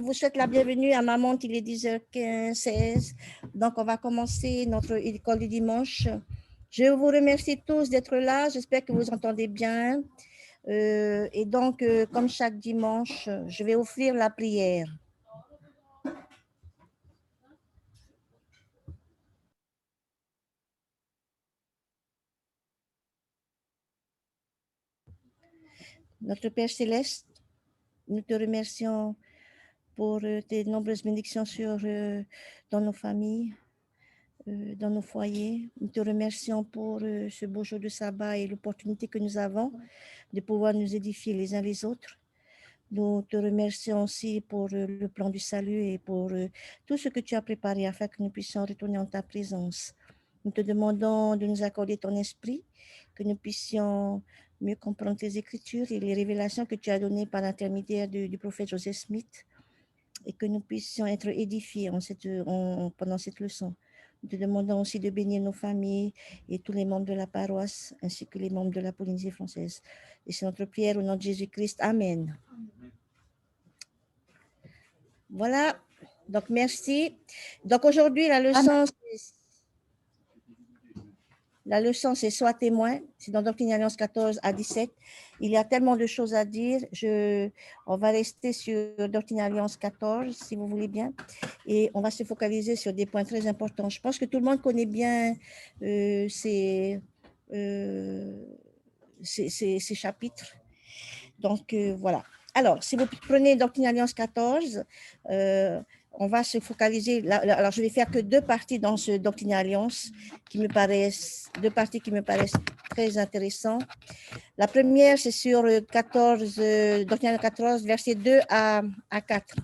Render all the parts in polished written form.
vous souhaite la bienvenue à ma montre, il est 10h15, 16. Donc, on va commencer notre école du dimanche. Je vous remercie tous d'être là. J'espère que vous entendez bien. Et donc, comme chaque dimanche, je vais offrir la prière. Notre Père Céleste, nous te remercions pour tes nombreuses bénédictions dans nos familles, dans nos foyers. Nous te remercions pour ce beau jour de sabbat et l'opportunité que nous avons de pouvoir nous édifier les uns les autres. Nous te remercions aussi pour le plan du salut et pour tout ce que tu as préparé afin que nous puissions retourner en ta présence. Nous te demandons de nous accorder ton esprit, que nous puissions mieux comprendre tes écritures et les révélations que tu as données par l'intermédiaire du prophète Joseph Smith, et que nous puissions être édifiés pendant cette leçon. Nous te demandons aussi de bénir nos familles et tous les membres de la paroisse, ainsi que les membres de la Polynésie française. Et c'est notre prière au nom de Jésus-Christ. Amen. Voilà. Donc, merci. Donc, aujourd'hui, la leçon, c'est Sois témoin. C'est dans Doctrine et Alliance 14 à 17. Il y a tellement de choses à dire. On va rester sur Doctrine et Alliance 14, si vous voulez bien. Et on va se focaliser sur des points très importants. Je pense que tout le monde connaît bien ces chapitres. Donc, voilà. Alors, si vous prenez Doctrine et Alliance 14, on va se focaliser. Alors, je vais faire que deux parties dans ce Doctrine et Alliance deux parties qui me paraissent très intéressantes. La première, c'est sur 14, Doctrine et Alliance 14, versets 2 à 4.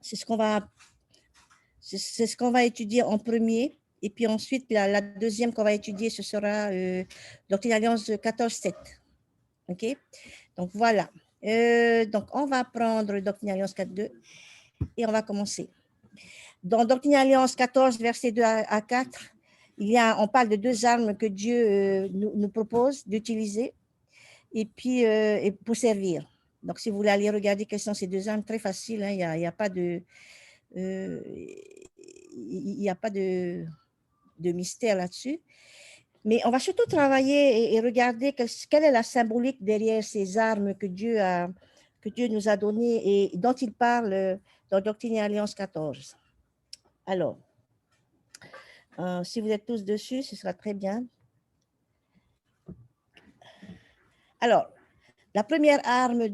C'est ce qu'on va étudier en premier. Et puis ensuite, la deuxième qu'on va étudier, ce sera Doctrine et Alliance 14, 7. OK? Donc, voilà. Donc, on va prendre Doctrine et Alliance 4.2 et on va commencer. Dans Doctrine et Alliance 14, versets 2 à 4, on parle de deux armes que Dieu nous propose d'utiliser et puis et pour servir. Donc, si vous voulez aller regarder quelles sont ces deux armes, très facile, hein, il n'y a pas de... il n'y a pas de mystère là-dessus. Mais on va surtout travailler et regarder quelle est la symbolique derrière ces armes que Dieu nous a données et dont il parle dans Doctrine et Alliance 14. Alors, si vous êtes tous dessus, ce sera très bien. Alors, la première arme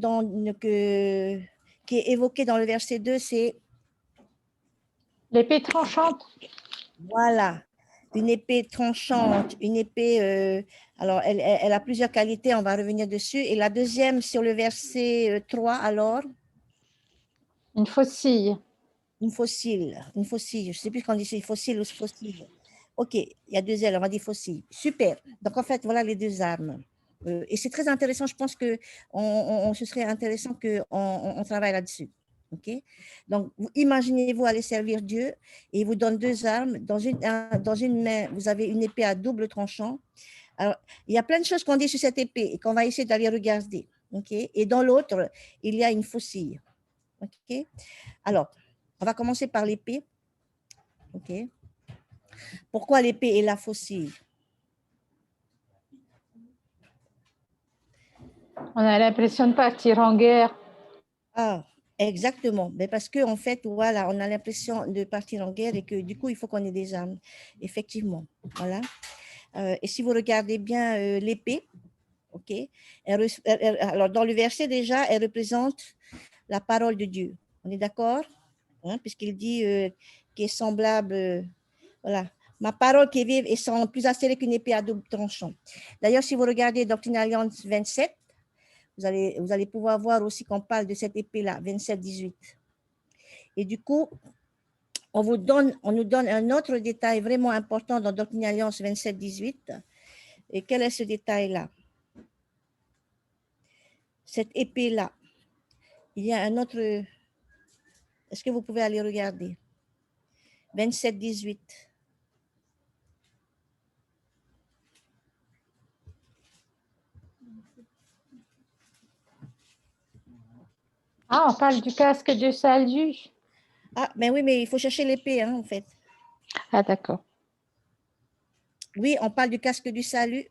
qui est évoquée dans le verset 2, c'est... L'épée tranchante. Voilà, une épée tranchante, une épée... alors, elle a plusieurs qualités, on va revenir dessus. Et la deuxième, sur le verset 3, alors... Une faucille. Une faucille. Je ne sais plus quand on dit c'est fossile ou fossile. OK, il y a deux L, on va dire fossile. Super. Donc, en fait, voilà les deux armes. Et c'est très intéressant, je pense que ce serait intéressant qu'on travaille là-dessus. OK? Donc, imaginez-vous aller servir Dieu et il vous donne deux armes. Dans une main, vous avez une épée à double tranchant. Alors, il y a plein de choses qu'on dit sur cette épée et qu'on va essayer d'aller regarder. OK? Et dans l'autre, il y a une faucille. OK? Alors, on va commencer par l'épée. OK? Pourquoi l'épée et la faucille? On a l'impression de partir en guerre. Ah, exactement. Mais parce que en fait, voilà, on a l'impression de partir en guerre et que du coup, il faut qu'on ait des armes. Effectivement. Voilà. Et si vous regardez bien l'épée, OK? Alors, dans le verset déjà, elle représente la parole de Dieu. On est d'accord? Hein, puisqu'il dit qui est semblable, voilà. Ma parole qui est vive et sans plus acérée qu'une épée à double tranchant. D'ailleurs, si vous regardez Doctrine et Alliance 27, vous allez pouvoir voir aussi qu'on parle de cette épée-là, 27-18. Et du coup, on nous donne un autre détail vraiment important dans Doctrine et Alliance 27-18. Et quel est ce détail-là? Cette épée-là, il y a un autre... Est-ce que vous pouvez aller regarder? 27-18. Ah, on parle du casque du salut. Ah, ben oui, mais il faut chercher l'épée, hein, en fait. Ah, d'accord. Oui, on parle du casque du salut,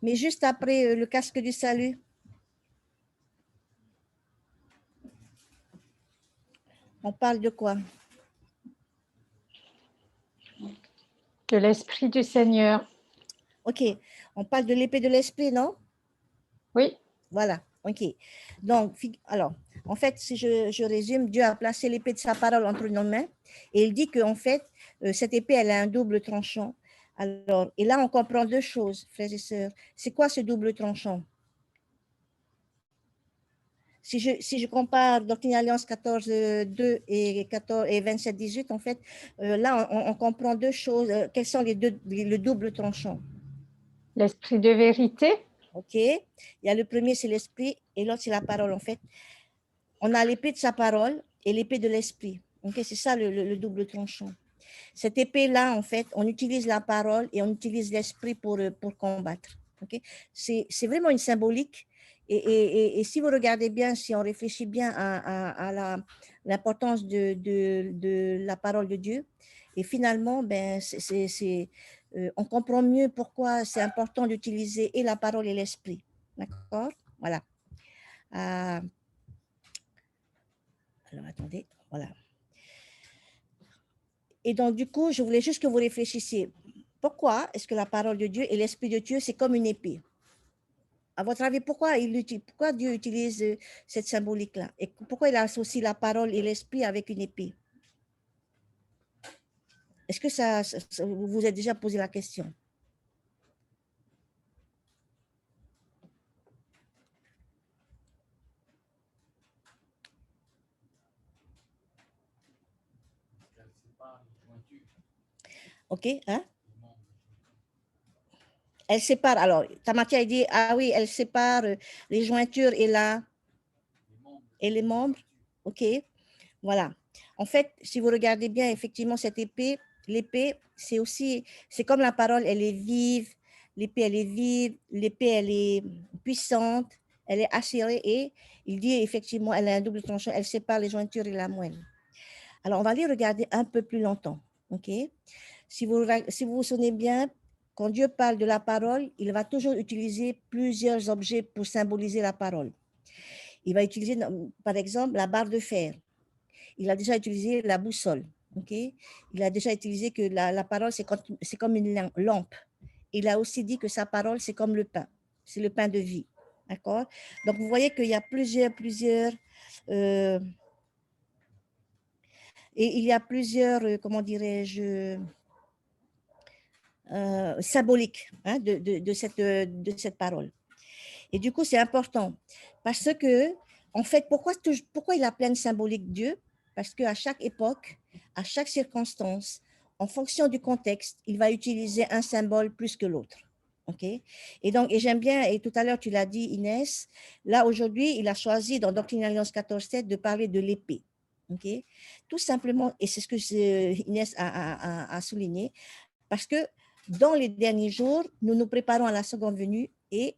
mais juste après le casque du salut, on parle de quoi? De l'Esprit du Seigneur. Ok, on parle de l'épée de l'esprit, non? Oui, Voilà, ok. Donc, alors, en fait, si je résume, Dieu a placé l'épée de sa parole entre nos mains et il dit qu'en fait, cette épée, elle a un double tranchant. Alors, et là, on comprend deux choses, frères et sœurs. C'est quoi ce double tranchant? Si je compare Doctrine et Alliance 14, 2 et, 14, et 27, 18, en fait, là, on comprend deux choses. Quels sont le double tranchant? l'Esprit de vérité. OK? Il y a le premier, c'est l'esprit, et l'autre, c'est la parole. En fait, on a l'épée de sa parole et l'épée de l'esprit. OK? C'est ça le double tranchant. Cette épée-là, en fait, on utilise la parole et on utilise l'esprit pour combattre. OK? C'est vraiment une symbolique. Et si vous regardez bien, si on réfléchit bien à l'importance de la parole de Dieu, et finalement, ben, on comprend mieux pourquoi c'est important d'utiliser et la parole et l'esprit. D'accord? Voilà. Euh, alors, attendez. Voilà. Et donc, du coup, je voulais juste que vous réfléchissiez. Pourquoi est-ce que la parole de Dieu et l'Esprit de Dieu, c'est comme une épée? À votre avis, pourquoi Dieu utilise cette symbolique-là? Et pourquoi il associe la parole et l'Esprit avec une épée? Est-ce que vous vous êtes déjà posé la question? OK, hein? Elle sépare, alors, Tamathia dit, ah oui, elle sépare les jointures et les membres. OK, voilà. En fait, si vous regardez bien, effectivement, cette épée, l'épée, c'est comme la parole, elle est vive, l'épée, elle est vive, l'épée, elle est puissante, elle est acérée et il dit effectivement, elle a un double tranchant, elle sépare les jointures et la moelle. Alors, on va aller regarder un peu plus longtemps, ok? Si vous vous souvenez bien, quand Dieu parle de la parole, il va toujours utiliser plusieurs objets pour symboliser la parole. Il va utiliser, par exemple, la barre de fer. Il a déjà utilisé la boussole. Okay? Il a déjà utilisé que la parole, c'est comme une lampe. Il a aussi dit que sa parole, c'est comme le pain. C'est le pain de vie. D'accord? Donc, vous voyez qu'il y a plusieurs et il y a plusieurs, comment dirais-je, symboliques hein, de cette parole. Et du coup, c'est important parce que, en fait, pourquoi il a plein de symboliques Dieu? Parce qu'à chaque époque, à chaque circonstance, en fonction du contexte, il va utiliser un symbole plus que l'autre. OK? Et donc, et j'aime bien, et tout à l'heure, tu l'as dit, Inès, là, aujourd'hui, il a choisi dans Doctrine et Alliance 14.7 de parler de l'épée. OK? Tout simplement, et c'est ce que Inès a souligné, parce que dans les derniers jours, nous nous préparons à la seconde venue et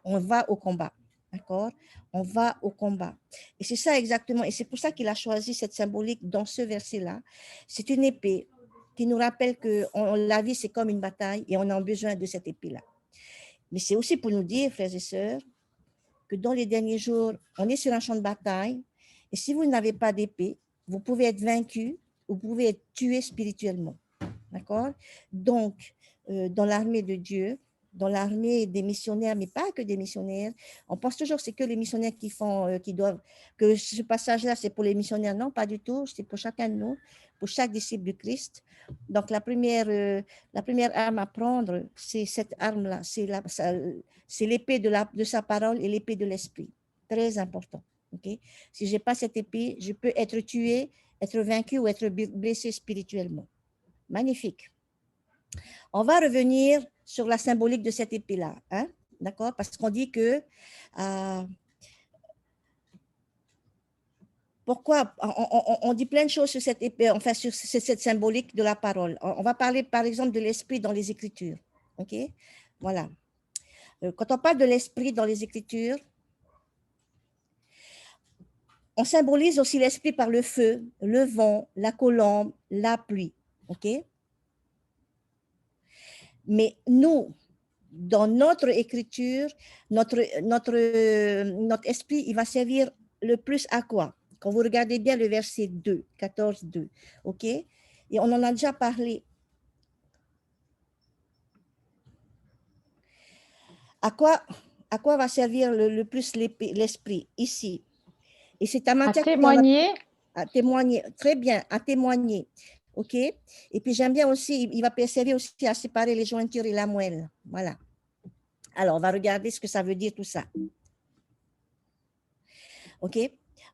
on va au combat. D'accord? On va au combat. Et c'est ça exactement. Et c'est pour ça qu'il a choisi cette symbolique dans ce verset-là. C'est une épée qui nous rappelle que la vie, c'est comme une bataille et on a besoin de cette épée-là. Mais c'est aussi pour nous dire, frères et sœurs, que dans les derniers jours, on est sur un champ de bataille. Et si vous n'avez pas d'épée, vous pouvez être vaincu, vous pouvez être tué spirituellement. D'accord? Donc, dans l'armée de Dieu, dans l'armée des missionnaires, mais pas que des missionnaires, on pense toujours que c'est que les missionnaires qui doivent, que ce passage-là, c'est pour les missionnaires. Non, pas du tout, c'est pour chacun de nous, pour chaque disciple du Christ. Donc, la première arme à prendre, c'est cette arme-là, c'est l'épée de sa parole et l'épée de l'esprit. Très important. Okay? Si je n'ai pas cette épée, je peux être tué, être vaincu ou être blessé spirituellement. Magnifique. On va revenir sur la symbolique de cette épée-là, hein? D'accord? Parce qu'on dit que pourquoi on dit plein de choses sur cette épée, enfin sur cette symbolique de la parole. On va parler par exemple de l'esprit dans les Écritures. Ok? Voilà. Quand on parle de l'esprit dans les Écritures, on symbolise aussi l'esprit par le feu, le vent, la colombe, la pluie. OK? Mais nous, dans notre écriture, notre esprit, il va servir le plus à quoi? Quand vous regardez bien le verset 2, 14, 2, OK? Et on en a déjà parlé. À quoi va servir le plus l'esprit ici? Et c'est en À matière témoigner. à témoigner, très bien, à témoigner. OK? Et puis j'aime bien aussi, il va servir aussi à séparer les jointures et la moelle. Voilà. Alors, on va regarder ce que ça veut dire tout ça. OK?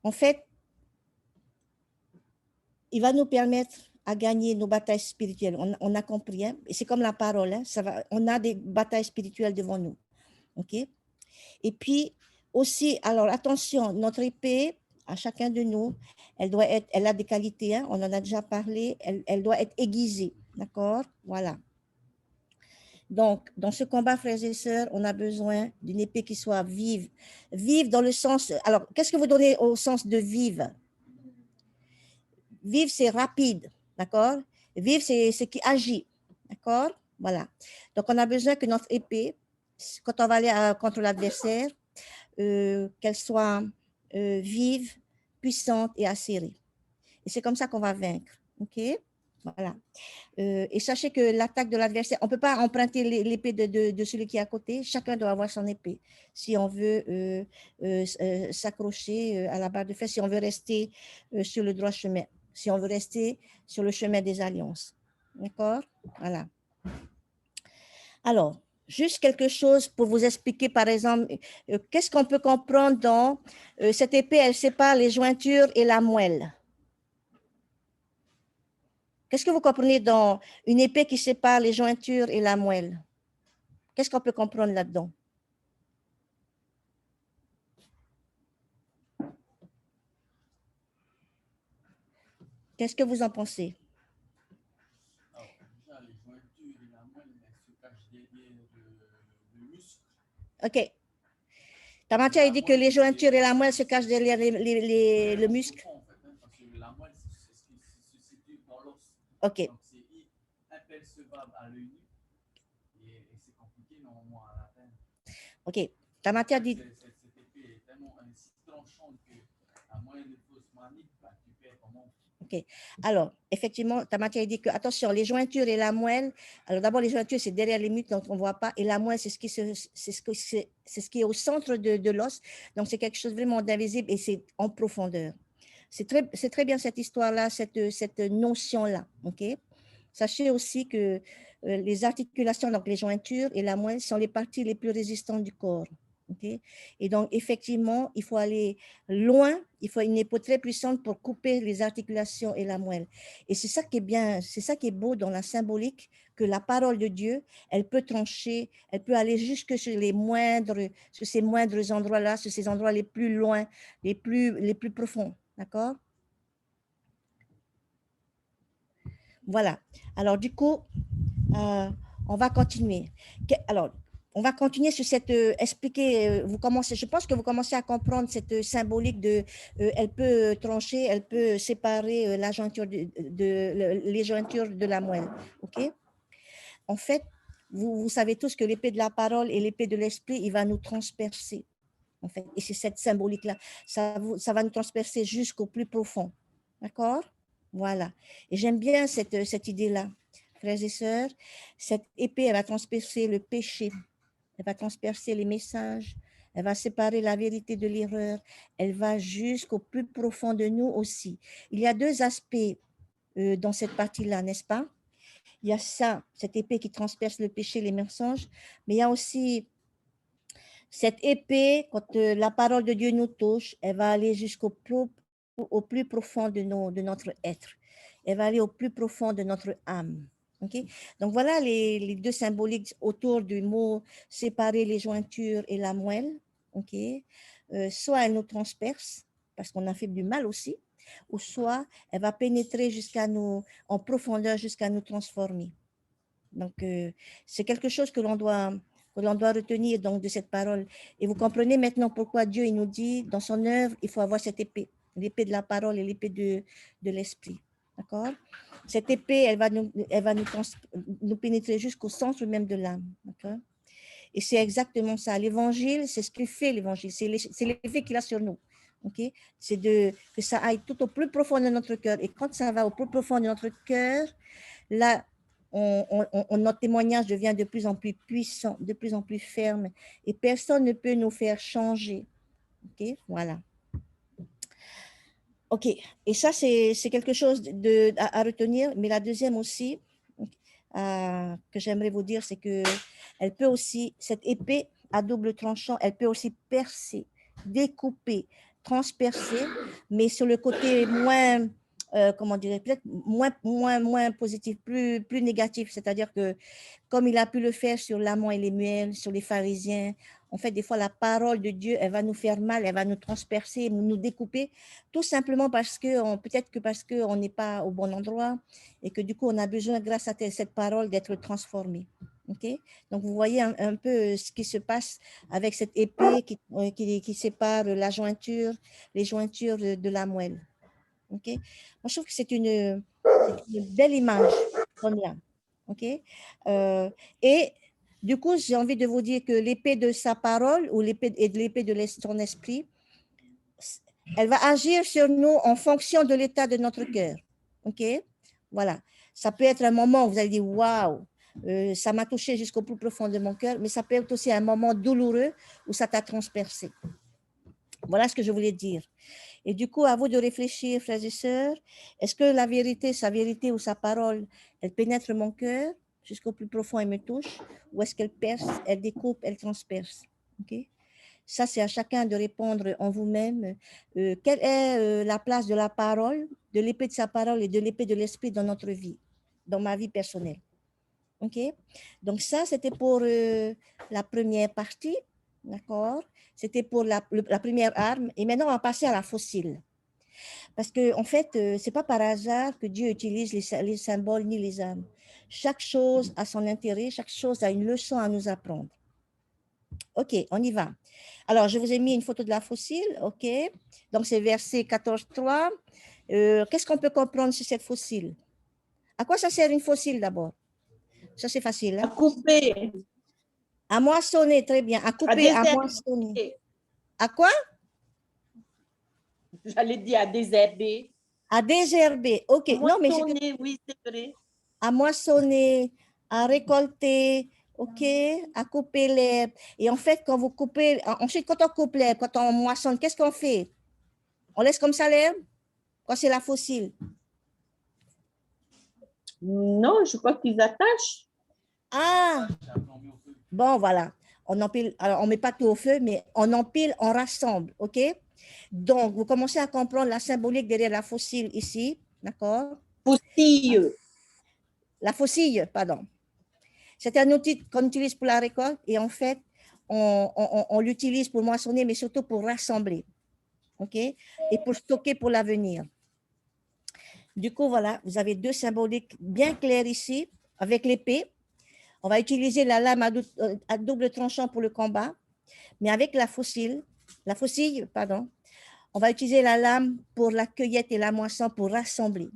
En fait, il va nous permettre à gagner nos batailles spirituelles. On a compris, hein? Et c'est comme la parole, hein? On a des batailles spirituelles devant nous. OK? Et puis aussi, alors attention, notre épée, à chacun de nous, elle a des qualités, hein? On en a déjà parlé, elle doit être aiguisée. D'accord? Voilà. Donc, dans ce combat, frères et sœurs, on a besoin d'une épée qui soit vive. Vive dans le sens... Alors, qu'est-ce que vous donnez au sens de vive? Vive, c'est rapide, d'accord? Vive, c'est ce qui agit, d'accord? Voilà. Donc, on a besoin que notre épée, quand on va aller contre l'adversaire, qu'elle soit vive, puissante et acérée. Et c'est comme ça qu'on va vaincre, ok? Voilà. Et sachez que l'attaque de l'adversaire, on ne peut pas emprunter l'épée de celui qui est à côté. Chacun doit avoir son épée. Si on veut s'accrocher à la barre de fer, si on veut rester sur le droit chemin, si on veut rester sur le chemin des alliances. D'accord? Voilà. Alors, juste quelque chose pour vous expliquer, par exemple, qu'est-ce qu'on peut comprendre dans cette épée, elle sépare les jointures et la moelle. Qu'est-ce que vous comprenez dans une épée qui sépare les jointures et la moelle? Qu'est-ce qu'on peut comprendre là-dedans? Qu'est-ce que vous en pensez? Alors, déjà, les jointures et la moelle, elles se cachent derrière le muscle. OK. Tamatia, il dit que les jointures et la moelle se cachent derrière le muscle. En fait, hein, parce que la moelle, c'est ce qui se situe dans l'os. OK. Donc, c'est inapercevable à l'œil nu et c'est compliqué normalement à l'atteindre. OK. Tamatia dit... Cette épée est tellement si tranchante que à moyen de fausse manip, tu perds ton oncle. OK. Alors, effectivement, Tamatia dit que, attention, les jointures et la moelle, alors d'abord, les jointures, c'est derrière les muscles, donc on ne voit pas, et la moelle, c'est ce qui est au centre de l'os, donc c'est quelque chose vraiment d'invisible et c'est en profondeur. C'est très bien cette histoire-là, cette notion-là, OK? Sachez aussi que les articulations, donc les jointures et la moelle, sont les parties les plus résistantes du corps. Okay? Et donc, effectivement, il faut aller loin, il faut une épée très puissante pour couper les articulations et la moelle. Et c'est ça qui est bien, c'est ça qui est beau dans la symbolique, que la parole de Dieu, elle peut trancher, elle peut aller jusque sur ces moindres endroits-là, sur ces endroits les plus loin, les plus profonds. D'accord? Voilà. Alors, du coup, on va continuer. Alors, on va continuer sur cette expliquer. Je pense que vous commencez à comprendre cette symbolique de. Elle peut trancher, elle peut séparer la jointure les jointures de la moelle. Ok. En fait, vous savez tous que l'épée de la parole et l'épée de l'esprit, il va nous transpercer. En fait, et c'est cette symbolique-là. Ça va nous transpercer jusqu'au plus profond. D'accord? Voilà. Et j'aime bien cette idée-là. Frères et sœurs, cette épée, elle va transpercer le péché, elle va transpercer les messages, elle va séparer la vérité de l'erreur, elle va jusqu'au plus profond de nous aussi. Il y a deux aspects dans cette partie-là, n'est-ce pas? Il y a ça, cette épée qui transperce le péché, les mensonges, mais il y a aussi cette épée, quand la parole de Dieu nous touche, elle va aller jusqu'au plus profond de notre être. Elle va aller au plus profond de notre âme. Okay? Donc voilà les deux symboliques autour du mot séparer les jointures et la moelle. Okay? Soit elle nous transperce, parce qu'on a fait du mal aussi, ou soit elle va pénétrer en profondeur jusqu'à nous transformer. Donc c'est quelque chose que l'on doit retenir donc de cette parole. Et vous comprenez maintenant pourquoi Dieu il nous dit dans son œuvre, il faut avoir cette épée. l'épée de la parole et l'épée de l'esprit. D'accord? Cette épée, elle va nous pénétrer jusqu'au centre même de l'âme. D'accord? Et c'est exactement ça. L'évangile, c'est ce que fait l'évangile. C'est l'effet qu'il a sur nous. Okay? C'est que ça aille tout au plus profond de notre cœur. Et quand ça va au plus profond de notre cœur, là, notre témoignage devient de plus en plus puissant, de plus en plus ferme. Et personne ne peut nous faire changer. Ok? Voilà. Ok. Et ça, c'est quelque chose à retenir. Mais la deuxième aussi, que j'aimerais vous dire, c'est que elle peut aussi, cette épée à double tranchant, elle peut aussi percer, découper, transpercer, mais sur le côté moins, comment dirais, peut-être moins positif, plus négatif. C'est-à-dire que comme il a pu le faire sur l'amont et les muels, sur les pharisiens, en fait, des fois, la parole de Dieu, elle va nous faire mal, elle va nous transpercer, nous découper, tout simplement parce que, peut-être que parce qu'on n'est pas au bon endroit et que du coup, on a besoin, grâce à cette parole, d'être transformé. Okay? Donc, vous voyez un peu ce qui se passe avec cette épée qui sépare la jointure, les jointures de la moelle. Okay? Moi, je trouve que c'est une belle image qu'on a. Okay? Et du coup, j'ai envie de vous dire que l'épée de sa parole ou l'épée de son esprit, elle va agir sur nous en fonction de l'état de notre cœur. OK? Voilà. Ça peut être un moment où vous allez dire, waouh, ça m'a touché jusqu'au plus profond de mon cœur, mais ça peut être aussi un moment douloureux où ça t'a transpercé. Voilà ce que je voulais dire. Et du coup, à vous de réfléchir, frères et sœurs, est-ce que la vérité, sa vérité ou sa parole, elle pénètre mon cœur jusqu'au plus profond et me touche, ou est-ce qu'elle perce, elle découpe, elle transperce? OK? Ça, c'est à chacun de répondre en vous-même. Quelle est la place de la parole, de l'épée de sa parole et de l'épée de l'esprit dans notre vie, dans ma vie personnelle? OK? Donc ça, c'était pour la première partie. D'accord? C'était pour la première arme. Et maintenant, on va passer à la fossile. Parce que en fait, c'est pas par hasard que Dieu utilise les symboles ni les armes. Chaque chose a son intérêt, chaque chose a une leçon à nous apprendre. OK, on y va. Alors, je vous ai mis une photo de la fossile, OK? Donc, c'est verset 14.3. Qu'est-ce qu'on peut comprendre sur cette fossile? À quoi ça sert une fossile d'abord? Ça, c'est facile. Hein? À couper. À moissonner, très bien. À couper, à moissonner. À quoi? J'allais dire à désherber. À désherber, OK. Non, mais oui, c'est vrai. À moissonner, à récolter, OK, à couper l'herbe. Et en fait, quand vous coupez, ensuite, quand on coupe l'herbe, quand on moissonne, qu'est-ce qu'on fait? On laisse comme ça l'herbe? Quand c'est la fossile? Non, je crois qu'ils attachent. Ah! Bon, voilà. On empile, alors on ne met pas tout au feu, mais on empile, on rassemble, OK? Donc, vous commencez à comprendre la symbolique derrière la fossile ici, d'accord? Faucille. La faucille, pardon. C'est un outil qu'on utilise pour la récolte et en fait, on l'utilise pour moissonner, mais surtout pour rassembler, OK? Et pour stocker pour l'avenir. Du coup, voilà, vous avez deux symboliques bien clairs ici, avec l'épée. On va utiliser la lame à double tranchant pour le combat, mais avec la faucille, pardon, on va utiliser la lame pour la cueillette et la moisson pour rassembler.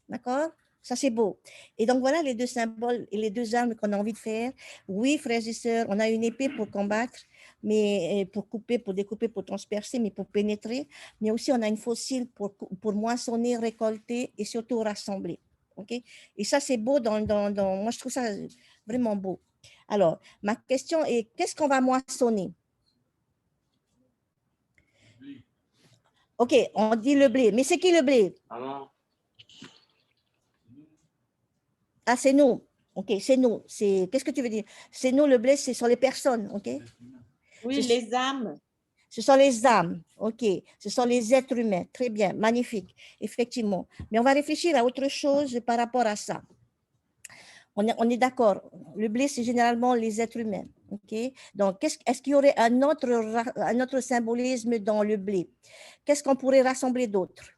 D'accord? Ça, c'est beau. Et donc, voilà les deux symboles et les deux armes qu'on a envie de faire. Oui, frères et sœurs, on a une épée pour combattre, mais pour couper, pour découper, pour transpercer, mais pour pénétrer. Mais aussi, on a une faucille pour moissonner, récolter et surtout rassembler. OK? Et ça, c'est beau. Moi, je trouve ça vraiment beau. Alors, ma question est, qu'est-ce qu'on va moissonner? OK, on dit le blé. Mais c'est qui le blé? Ah, c'est nous. OK, c'est nous. Qu'est-ce que tu veux dire? C'est nous, le blé, ce sont les personnes. OK? Oui, les âmes. Ce sont les âmes. OK. Ce sont les êtres humains. Très bien, magnifique. Effectivement. Mais on va réfléchir à autre chose par rapport à ça. On est d'accord. Le blé, c'est généralement les êtres humains. OK? Donc, est-ce qu'il y aurait un autre symbolisme dans le blé? Qu'est-ce qu'on pourrait rassembler d'autre?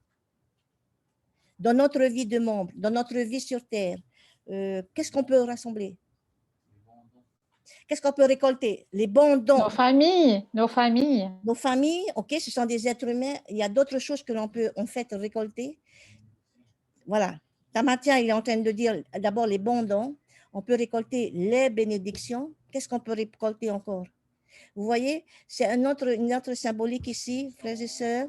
Dans notre vie de membre, dans notre vie sur Terre, qu'est-ce qu'on peut rassembler? Qu'est-ce qu'on peut récolter? Les bons dons. Nos familles, nos familles. Nos familles, ok, ce sont des êtres humains. Il y a d'autres choses que l'on peut en fait récolter. Voilà. Tamatia, il est en train de dire d'abord les bons dons. On peut récolter les bénédictions. Qu'est-ce qu'on peut récolter encore? Vous voyez, c'est une autre symbolique ici, frères et sœurs.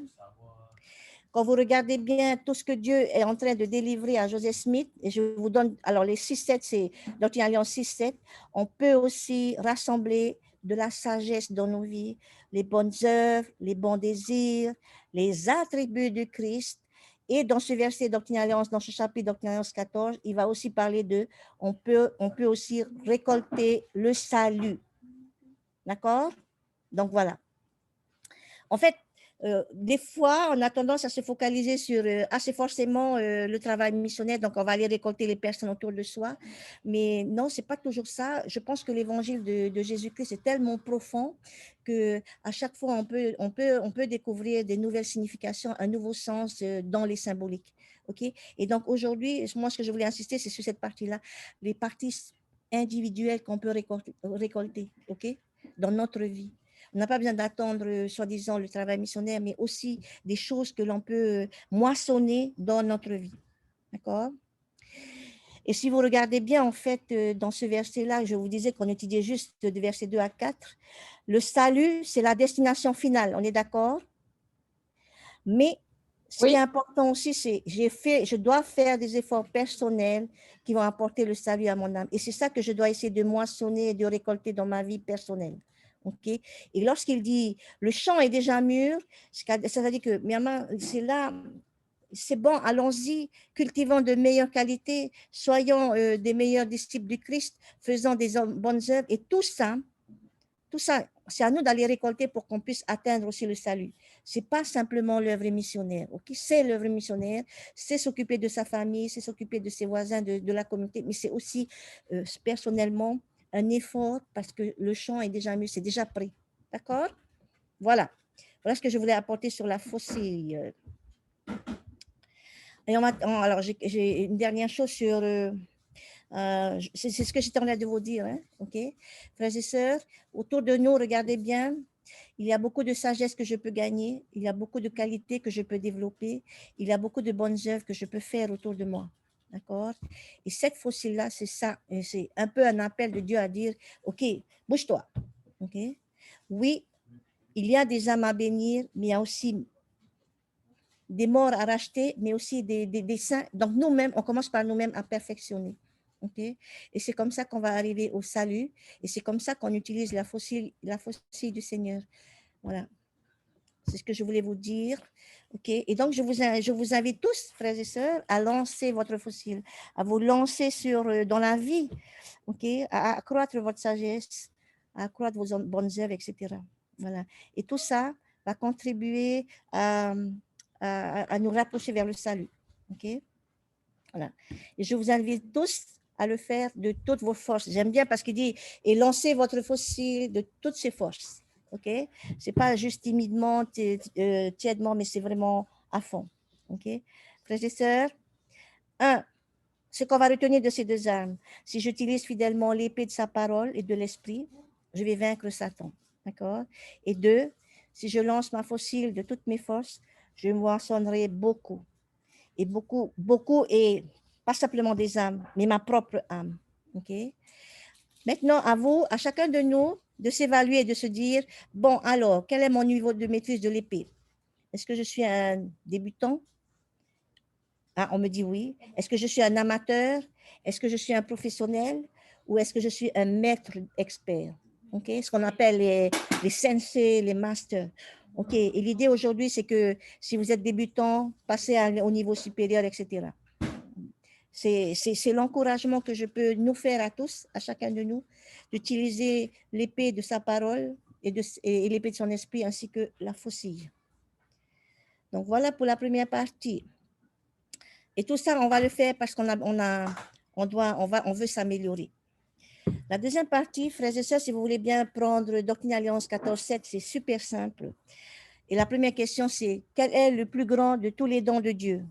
Quand vous regardez bien tout ce que Dieu est en train de délivrer à Joseph Smith, et je vous donne, alors les 6-7, c'est Doctrine et Alliance 6-7, on peut aussi rassembler de la sagesse dans nos vies, les bonnes œuvres, les bons désirs, les attributs du Christ. Et dans ce verset Doctrine et Alliance, dans ce chapitre Doctrine et Alliance 14, il va aussi parler de, on peut aussi récolter le salut. D'accord? Donc voilà. En fait, des fois, on a tendance à se focaliser sur c'est forcément le travail missionnaire, donc on va aller récolter les personnes autour de soi. Mais non, c'est pas toujours ça. Je pense que l'évangile de Jésus-Christ est tellement profond que à chaque fois, on peut découvrir des nouvelles significations, un nouveau sens dans les symboliques. Ok. Et donc aujourd'hui, moi, ce que je voulais insister, c'est sur cette partie-là, les parties individuelles qu'on peut récolter, ok, dans notre vie. On n'a pas besoin d'attendre, soi-disant, le travail missionnaire, mais aussi des choses que l'on peut moissonner dans notre vie. D'accord? Et si vous regardez bien, en fait, dans ce verset-là, je vous disais qu'on étudiait juste de versets 2 à 4, le salut, c'est la destination finale, on est d'accord? Mais ce qui est important aussi, c'est je dois faire des efforts personnels qui vont apporter le salut à mon âme. Et c'est ça que je dois essayer de moissonner et de récolter dans ma vie personnelle. Okay? Et lorsqu'il dit le champ est déjà mûr, ça veut dire que c'est là, c'est bon, allons-y, cultivons de meilleures qualités, soyons des meilleurs disciples du Christ, faisons des bonnes œuvres. Et tout ça, c'est à nous d'aller récolter pour qu'on puisse atteindre aussi le salut. Ce n'est pas simplement l'œuvre missionnaire. Okay? C'est l'œuvre missionnaire, c'est s'occuper de sa famille, c'est s'occuper de ses voisins, de la communauté, mais c'est aussi personnellement un effort parce que le champ est déjà mûr, c'est déjà prêt. D'accord? Voilà. Voilà ce que je voulais apporter sur la faucille. Et alors, j'ai une dernière chose sur... c'est ce que j'étais en train de vous dire. Hein? Okay? Frères et sœurs, autour de nous, regardez bien, il y a beaucoup de sagesse que je peux gagner, il y a beaucoup de qualités que je peux développer, il y a beaucoup de bonnes œuvres que je peux faire autour de moi. D'accord? Et cette fossile-là, c'est ça. C'est un peu un appel de Dieu à dire, OK, bouge-toi. OK? Oui, il y a des âmes à bénir, mais il y a aussi des morts à racheter, mais aussi des saints. Donc nous-mêmes, on commence par nous-mêmes à perfectionner. Okay? Et c'est comme ça qu'on va arriver au salut. Et c'est comme ça qu'on utilise la fossile du Seigneur. Voilà. C'est ce que je voulais vous dire. Okay? Et donc, je vous invite tous, frères et sœurs, à lancer votre fossile, à vous lancer dans la vie, okay? À accroître votre sagesse, à accroître vos bonnes œuvres, etc. Voilà. Et tout ça va contribuer à nous rapprocher vers le salut. Okay? Voilà. Et je vous invite tous à le faire de toutes vos forces. J'aime bien parce qu'il dit « et lancez votre fossile de toutes ses forces ». Ok? C'est pas juste timidement, tièdement, mais c'est vraiment à fond. Ok? Frères et sœurs, ce qu'on va retenir de ces deux armes, si j'utilise fidèlement l'épée de sa parole et de l'esprit, je vais vaincre Satan. D'accord? Et 2, si je lance ma fossile de toutes mes forces, je moissonnerai beaucoup. Et beaucoup, et pas simplement des âmes, mais ma propre âme. Ok? Maintenant, à vous, à chacun de nous, de s'évaluer et de se dire, bon, alors, quel est mon niveau de maîtrise de l'épée? Est-ce que je suis un débutant? Ah, on me dit oui. Est-ce que je suis un amateur? Est-ce que je suis un professionnel? Ou est-ce que je suis un maître expert? Ok? Ce qu'on appelle les sensei, les masters. Ok? Et l'idée aujourd'hui, c'est que si vous êtes débutant, passez au niveau supérieur, etc. C'est l'encouragement que je peux nous faire à tous, à chacun de nous, d'utiliser l'épée de sa parole et l'épée de son esprit, ainsi que la faucille. Donc voilà pour la première partie. Et tout ça, on va le faire parce qu'on veut s'améliorer. La deuxième partie, frères et sœurs, si vous voulez bien prendre Doctrine et Alliance 14.7, c'est super simple. Et la première question, c'est quel est le plus grand de tous les dons de Dieu?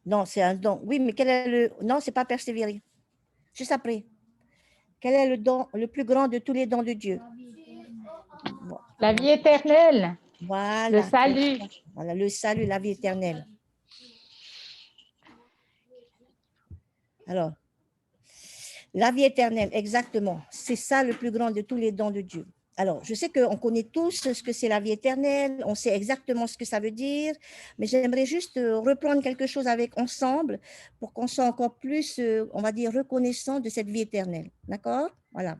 Non, c'est un don. Oui, mais quel est le... Non, c'est pas persévérer. Juste après. Quel est le don le plus grand de tous les dons de Dieu? La vie éternelle. Voilà. Le salut. Voilà, le salut, la vie éternelle. Alors, la vie éternelle, exactement. C'est ça le plus grand de tous les dons de Dieu. Alors, je sais qu'on connaît tous ce que c'est la vie éternelle, on sait exactement ce que ça veut dire, mais j'aimerais juste reprendre quelque chose avec ensemble pour qu'on soit encore plus, on va dire, reconnaissant de cette vie éternelle. D'accord? Voilà.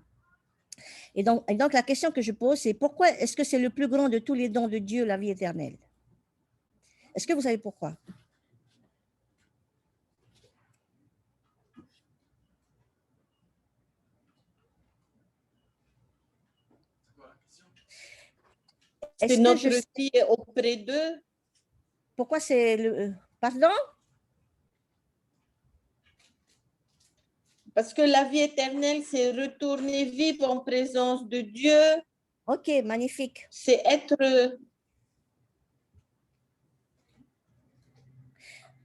Et donc, la question que je pose, c'est pourquoi est-ce que c'est le plus grand de tous les dons de Dieu, la vie éternelle? Est-ce que vous savez pourquoi? C'est quoi la question? Que Est-ce que notre je sais vie est auprès d'eux. pourquoi c'est le... Pardon? Parce que la vie éternelle, c'est retourner vivre en présence de Dieu. Ok, magnifique. C'est être...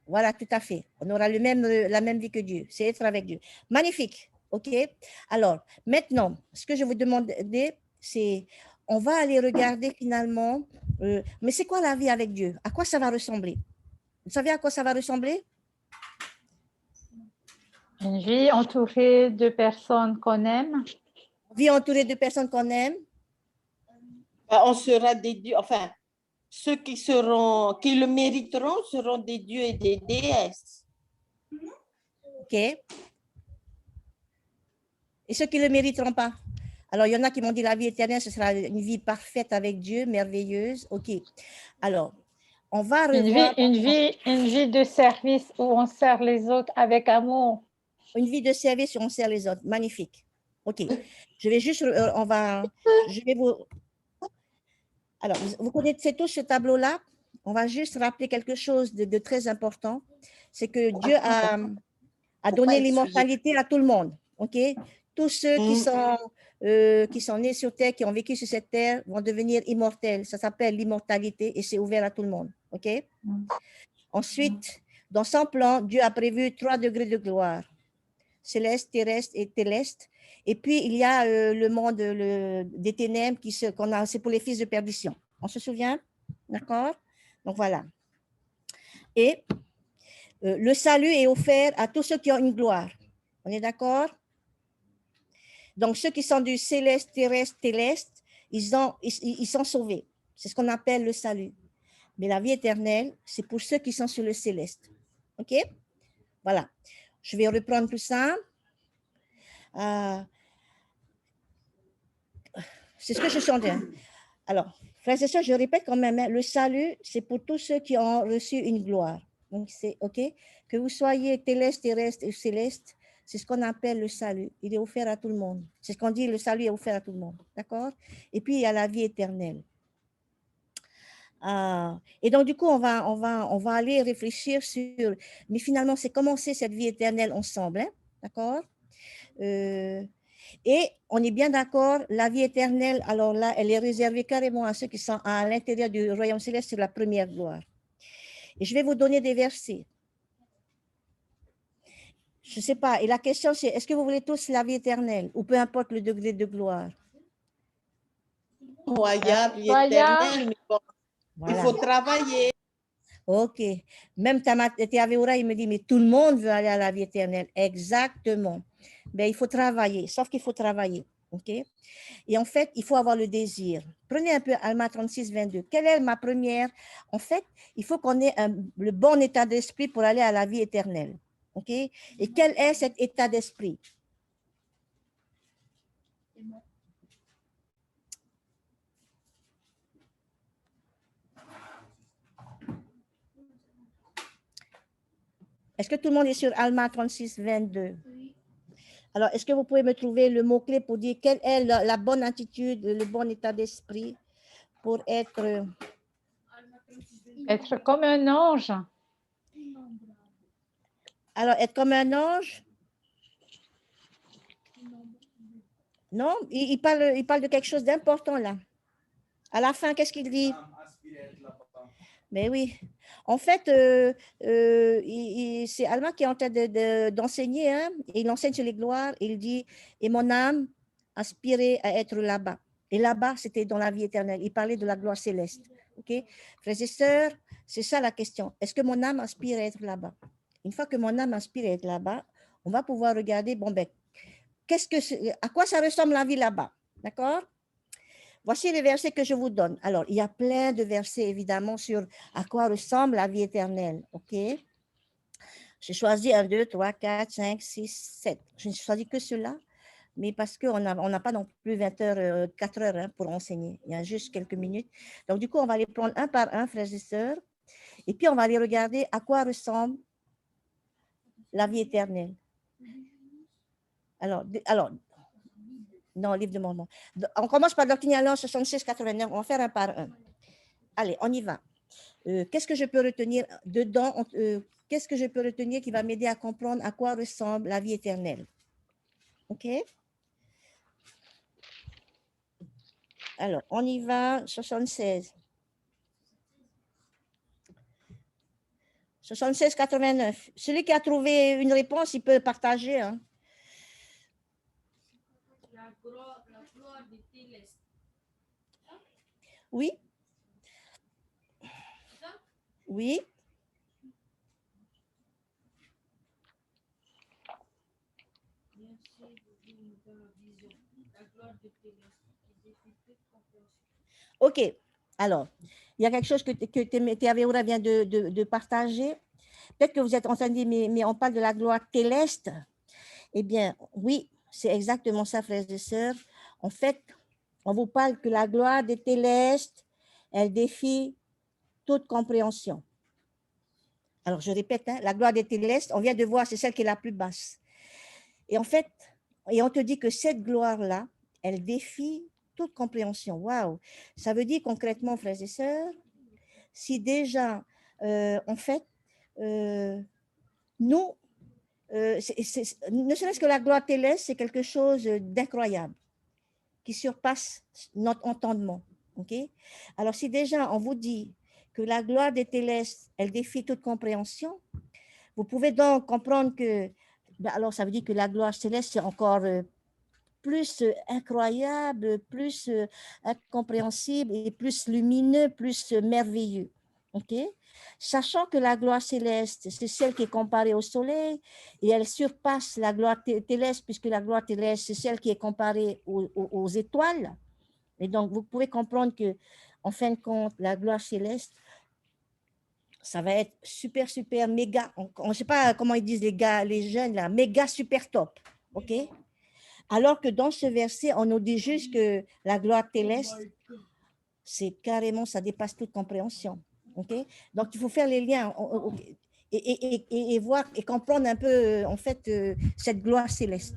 Voilà, tout à fait. On aura la même vie que Dieu. C'est être avec Dieu. Magnifique. OK? Alors, maintenant, ce que je vous demandais, c'est, on va aller regarder finalement, mais c'est quoi la vie avec Dieu? À quoi ça va ressembler? Vous savez à quoi ça va ressembler? Une vie entourée de personnes qu'on aime. Vie entourée de personnes qu'on aime. On sera des dieux, enfin, ceux qui le mériteront seront des dieux et des déesses. OK? Et ceux qui ne le mériteront pas? Alors, il y en a qui m'ont dit la vie éternelle, ce sera une vie parfaite avec Dieu, merveilleuse. OK. Alors, on va revoir... Une vie de service où on sert les autres avec amour. Une vie de service où on sert les autres. Magnifique. OK. Je vais juste... Je vais vous... Alors, vous connaissez tous ce tableau-là. On va juste rappeler quelque chose de très important. C'est que Dieu a donné l'immortalité à tout le monde. OK? Tous ceux qui sont nés sur terre, qui ont vécu sur cette terre, vont devenir immortels. Ça s'appelle l'immortalité et c'est ouvert à tout le monde. OK? Ensuite, dans son plan, Dieu a prévu 3 degrés de gloire. Céleste, terrestre et céleste. Et puis, il y a le monde des ténèbres c'est pour les fils de perdition. On se souvient? D'accord? Donc, voilà. Et le salut est offert à tous ceux qui ont une gloire. On est d'accord? Donc, ceux qui sont du céleste, terrestre, céleste, ils sont sauvés. C'est ce qu'on appelle le salut. Mais la vie éternelle, c'est pour ceux qui sont sur le céleste. OK? Voilà. Je vais reprendre tout ça. C'est ce que je suis en train. Alors, frères et sœurs, je répète quand même, hein, le salut, c'est pour tous ceux qui ont reçu une gloire. Donc, c'est OK? Que vous soyez terrestre ou céleste, c'est ce qu'on appelle le salut. Il est offert à tout le monde. C'est ce qu'on dit, le salut est offert à tout le monde. D'accord? Et puis, il y a la vie éternelle. Et donc, du coup, on va aller réfléchir sur, mais finalement, c'est comment c'est cette vie éternelle ensemble. Hein? D'accord? Et on est bien d'accord, la vie éternelle, alors là, elle est réservée carrément à ceux qui sont à l'intérieur du royaume céleste sur la première gloire. Et je vais vous donner des versets. Je ne sais pas, et la question c'est, est-ce que vous voulez tous la vie éternelle, ou peu importe le degré de gloire? Incroyable, éternelle, mais bon, voilà. Il faut travailler. Ok, même Théavéoura, il me dit, mais tout le monde veut aller à la vie éternelle. Exactement. Mais il faut travailler, sauf qu'il faut travailler. OK? Et en fait, il faut avoir le désir. Prenez un peu Alma 36, 22. Quelle est ma première? En fait, il faut qu'on ait le bon état d'esprit pour aller à la vie éternelle. OK? Et quel est cet état d'esprit? Est-ce que tout le monde est sur Alma 36, 22? Oui. Alors, est-ce que vous pouvez me trouver le mot-clé pour dire quelle est la bonne attitude, le bon état d'esprit pour être... Être comme un ange. Alors, être comme un ange? Non, il parle de quelque chose d'important là. À la fin, qu'est-ce qu'il dit? Mais oui. En fait, c'est Alma qui est en train d'enseigner, hein, et il enseigne sur les gloires, et il dit, et mon âme aspirait à être là-bas. Et là-bas, c'était dans la vie éternelle. Il parlait de la gloire céleste. OK? Frères et sœurs, c'est ça la question. Est-ce que mon âme aspire à être là-bas? Une fois que mon âme aspire à être là-bas, on va pouvoir regarder, bon, ben, à quoi ça ressemble la vie là-bas? D'accord? Voici les versets que je vous donne. Alors, il y a plein de versets, évidemment, sur à quoi ressemble la vie éternelle. OK? J'ai choisi 1, 2, 3, 4, 5, 6, 7. Je n'ai choisi que cela, mais parce qu'on n'a pas non plus 20 heures, 4 heures hein, pour enseigner. Il y a juste quelques minutes. Donc, du coup, on va les prendre un par un, frères et sœurs, et puis on va aller regarder à quoi ressemble la vie éternelle. Alors non, livre de Mormon. On commence par Doctrine et Alliance 76, 89. On va faire un par un. Allez, on y va. Qu'est-ce que je peux retenir dedans? Qu'est-ce que je peux retenir qui va m'aider à comprendre à quoi ressemble la vie éternelle? OK? Alors, on y va, 76. 76, 89. Celui qui a trouvé une réponse, il peut partager. Hein. La gloire de Céleste. Oui? Oui? OK. Alors, il y a quelque chose que Théavéoura vient de partager. Peut-être que vous êtes en train de dire, mais on parle de la gloire céleste. Eh bien, oui, c'est exactement ça, frères et sœurs. En fait, on vous parle que la gloire des célestes, elle défie toute compréhension. Alors, je répète, hein, la gloire des célestes, on vient de voir, c'est celle qui est la plus basse. Et en fait, et on te dit que cette gloire-là, elle défie toute compréhension. Waouh! Ça veut dire concrètement, frères et sœurs, si déjà, en fait, nous, ne serait-ce que la gloire céleste, c'est quelque chose d'incroyable, qui surpasse notre entendement. Okay? Alors, si déjà on vous dit que la gloire des célestes, elle défie toute compréhension, vous pouvez donc comprendre que, alors ça veut dire que la gloire céleste, c'est encore plus incroyable, plus incompréhensible et plus lumineux, plus merveilleux. OK? Sachant que la gloire céleste, c'est celle qui est comparée au soleil et elle surpasse la gloire céleste puisque la gloire céleste, c'est celle qui est comparée aux étoiles. Et donc, vous pouvez comprendre que, en fin de compte, la gloire céleste, ça va être super, super, méga. On ne sait pas comment ils disent les jeunes, là, méga, super top. OK? Alors que dans ce verset, on nous dit juste que la gloire céleste, c'est carrément, ça dépasse toute compréhension. Okay? Donc, il faut faire les liens et voir et comprendre un peu, en fait, cette gloire céleste.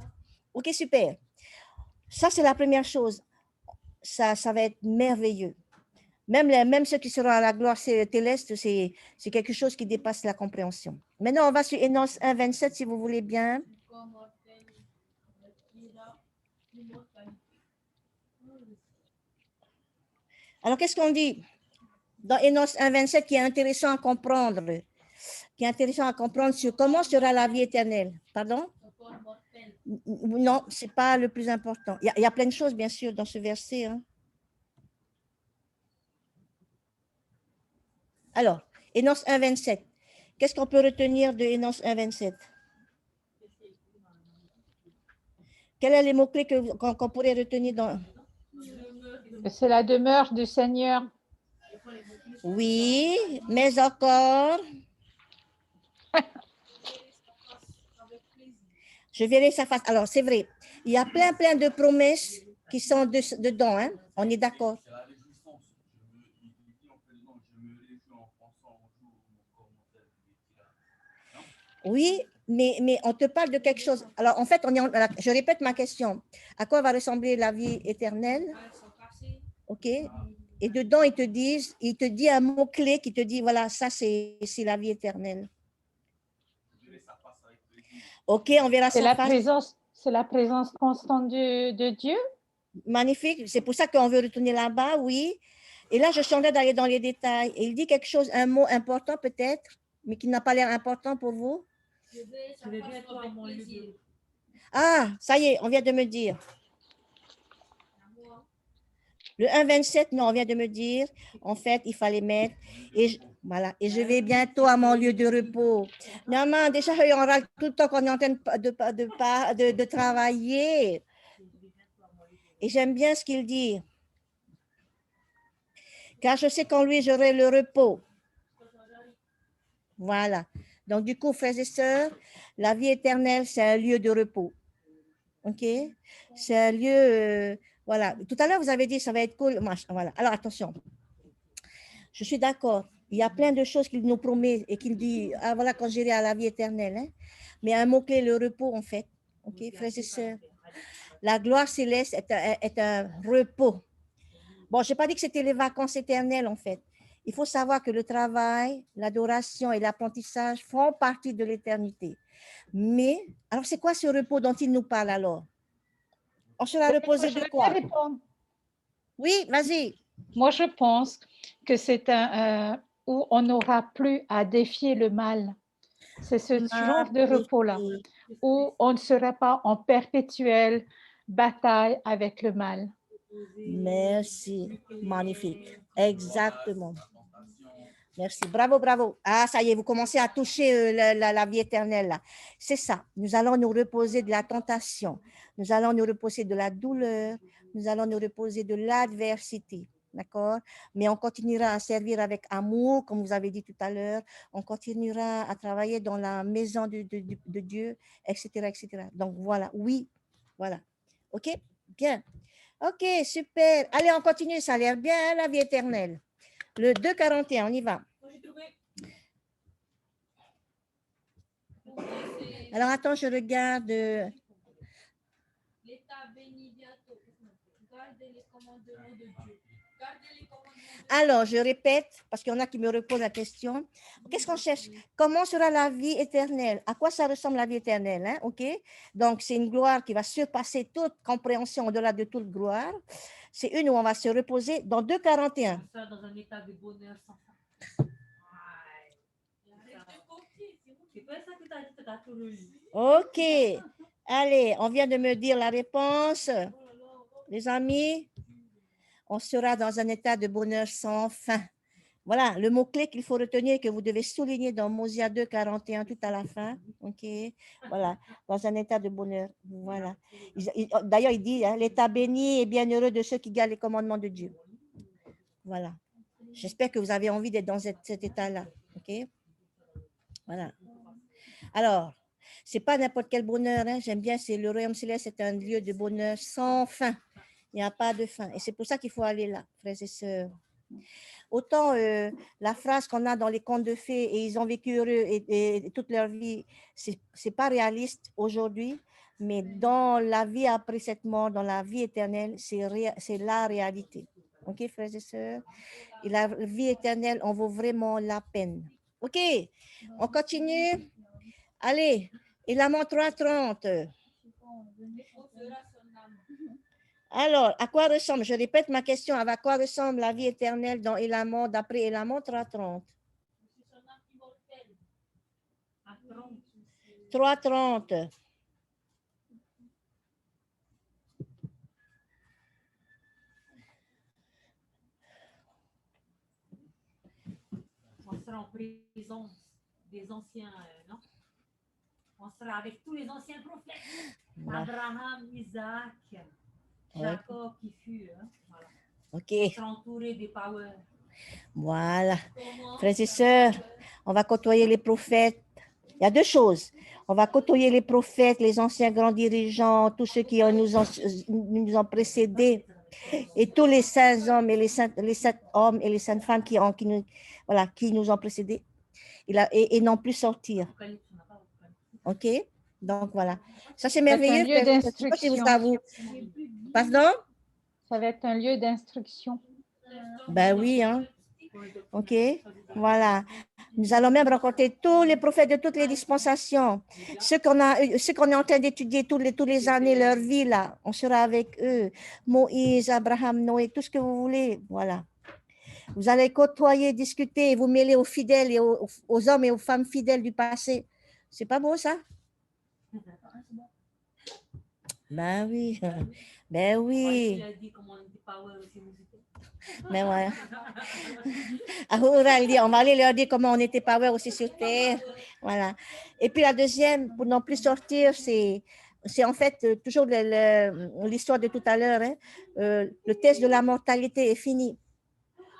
OK, super. Ça, c'est la première chose. Ça va être merveilleux. Même ceux qui seront à la gloire céleste, c'est quelque chose qui dépasse la compréhension. Maintenant, on va sur Énoch 1, 27, si vous voulez bien. Alors, qu'est-ce qu'on dit dans Énoch 1, 27 qui est intéressant à comprendre, sur comment sera la vie éternelle? Pardon? Non, ce n'est pas le plus important. Il y a plein de choses, bien sûr, dans ce verset. Hein. Alors, Énoch 1, 27. Qu'est-ce qu'on peut retenir de Énoch 1, 27? Quels sont les mots-clés qu'on pourrait retenir dans... C'est la demeure du Seigneur. Oui, mais encore... Je verrai sa face. Alors, c'est vrai. Il y a plein de promesses qui sont dedans. Hein? On est d'accord. C'est la réjouissance. Il dit en fait, non, je me réjouis en pensant au jour où mon corps mortel est tiré. Oui, mais on te parle de quelque chose. Alors, en fait, je répète ma question. À quoi va ressembler la vie éternelle? OK. Et dedans, il te dit un mot-clé qui te dit, voilà, ça, c'est la vie éternelle. OK, on verra sa face. C'est la présence constante de Dieu. Magnifique. C'est pour ça qu'on veut retourner là-bas, oui. Et là, je suis en train d'aller dans les détails. Et il dit quelque chose, un mot important peut-être, mais qui n'a pas l'air important pour vous. Je vais bientôt avec plaisir. Ah, ça y est, on vient de me dire. Le 1,27, non, on vient de me dire, en fait, il fallait mettre, voilà, et je vais bientôt à mon lieu de repos. Non, non, déjà, on râle tout le temps qu'on est en train de travailler. Et j'aime bien ce qu'il dit. Car je sais qu'en lui, j'aurai le repos. Voilà. Donc, du coup, frères et sœurs, la vie éternelle, c'est un lieu de repos. OK? C'est un lieu, voilà. Tout à l'heure, vous avez dit, ça va être cool. Voilà. Alors, attention. Je suis d'accord. Il y a plein de choses qu'il nous promet et qu'il dit, ah voilà, quand j'irai à la vie éternelle. Hein? Mais un mot-clé, le repos, en fait. OK, frères et sœurs? La gloire céleste est un repos. Bon, je n'ai pas dit que c'était les vacances éternelles, en fait. Il faut savoir que le travail, l'adoration et l'apprentissage font partie de l'éternité. Mais, alors c'est quoi ce repos dont il nous parle alors? On sera reposé de quoi? Oui, vas-y. Moi, je pense que c'est où on n'aura plus à défier le mal. C'est ce genre de repos-là, où on ne sera pas en perpétuelle bataille avec le mal. Merci, magnifique. Exactement. Merci, bravo, bravo. Ah, ça y est, vous commencez à toucher la vie éternelle là. C'est ça, nous allons nous reposer de la tentation, nous allons nous reposer de la douleur, nous allons nous reposer de l'adversité, d'accord? Mais on continuera à servir avec amour, comme vous avez dit tout à l'heure, on continuera à travailler dans la maison de Dieu, etc., etc. Donc voilà, oui, voilà. OK? Bien. OK, super. Allez, on continue, ça a l'air bien, la vie éternelle. Le 2,41, on y va. Alors, attends, je regarde. L'État bénit bientôt. Gardez les commandements de Dieu. Gardez les commandements de Dieu. Alors, je répète, parce qu'il y en a qui me reposent la question. Qu'est-ce qu'on cherche? Comment sera la vie éternelle? À quoi ça ressemble la vie éternelle? Hein? OK? Donc, c'est une gloire qui va surpasser toute compréhension au-delà de toute gloire. C'est une où on va se reposer dans 2,41. Dans un état de bonheur sans fin. OK. Allez, on vient de me dire la réponse. Les amis, on sera dans un état de bonheur sans fin. Voilà, le mot-clé qu'il faut retenir, que vous devez souligner dans Mosia 2,41 tout à la fin. OK. Voilà, dans un état de bonheur. Voilà. D'ailleurs, il dit, hein, l'état béni et bienheureux de ceux qui gardent les commandements de Dieu. Voilà. J'espère que vous avez envie d'être dans cet état-là. OK. Voilà. Alors, c'est pas n'importe quel bonheur. Hein. J'aime bien, c'est le royaume céleste, c'est un lieu de bonheur sans fin. Il n'y a pas de fin. Et c'est pour ça qu'il faut aller là, frères et sœurs. Autant la phrase qu'on a dans les contes de fées et ils ont vécu heureux et toute leur vie, c'est pas réaliste aujourd'hui, mais dans la vie après cette mort, dans la vie éternelle, c'est la réalité. OK, frères et sœurs? Et la vie éternelle en vaut vraiment la peine. OK, on continue. Allez, Élamant 3,30. Alors, à quoi ressemble, je répète ma question, à quoi ressemble la vie éternelle dans Élamant, d'après Élamant 3,30? 3,30. On sera en prison des anciens, non? On sera avec tous les anciens prophètes. Abraham, Isaac, Jacob qui fut. Hein? Voilà. OK. On sera entouré des powers. Voilà. Frères et sœurs, on va côtoyer les prophètes. Il y a deux choses. On va côtoyer les prophètes, les anciens grands dirigeants, tous ceux qui nous ont précédés, et tous les saints hommes et les saints hommes et les saintes femmes qui nous ont précédés et non plus sortir. OK? Donc, voilà. Ça, c'est merveilleux. Un lieu d'instruction. Pardon? Ça va être un lieu d'instruction. Ben oui, hein. OK? Voilà. Nous allons même rencontrer tous les prophètes de toutes les dispensations. Ceux qu'on est en train d'étudier toutes les années, leur vie, là. On sera avec eux. Moïse, Abraham, Noé, tout ce que vous voulez. Voilà. Vous allez côtoyer, discuter et vous mêler aux fidèles et aux hommes et aux femmes fidèles du passé. C'est pas beau, ça? Ben oui. Ben oui. Il a dit comment on était power aussi, nous étions. Mais ouais. Ahura, elle dit, on va aller leur dire comment on était power aussi sur Terre. Voilà. Et puis la deuxième, pour non plus sortir, c'est en fait toujours l'histoire de tout à l'heure. Hein. Le test de la mortalité est fini.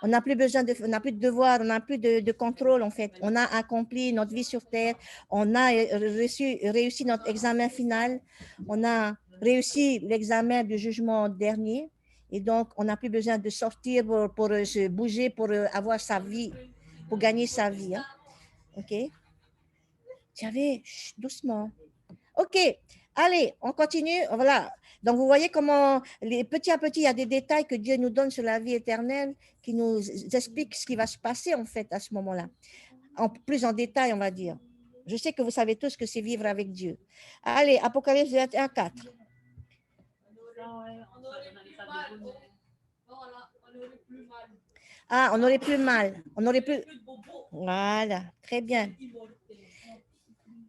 On n'a plus besoin on n'a plus de devoir, on n'a plus de contrôle en fait. On a accompli notre vie sur Terre, on a réussi notre examen final, on a réussi l'examen du jugement dernier. Et donc, on n'a plus besoin de sortir pour se bouger, pour avoir sa vie, pour gagner sa vie. Hein. OK? J'avais doucement. OK. Allez, on continue. Voilà. Donc, vous voyez comment, petit à petit, il y a des détails que Dieu nous donne sur la vie éternelle qui nous expliquent ce qui va se passer, en fait, à ce moment-là. Plus en détail, on va dire. Je sais que vous savez tous que c'est vivre avec Dieu. Allez, Apocalypse 21, 4. Ah, on n'aurait plus mal. On n'aurait plus... Voilà, très bien.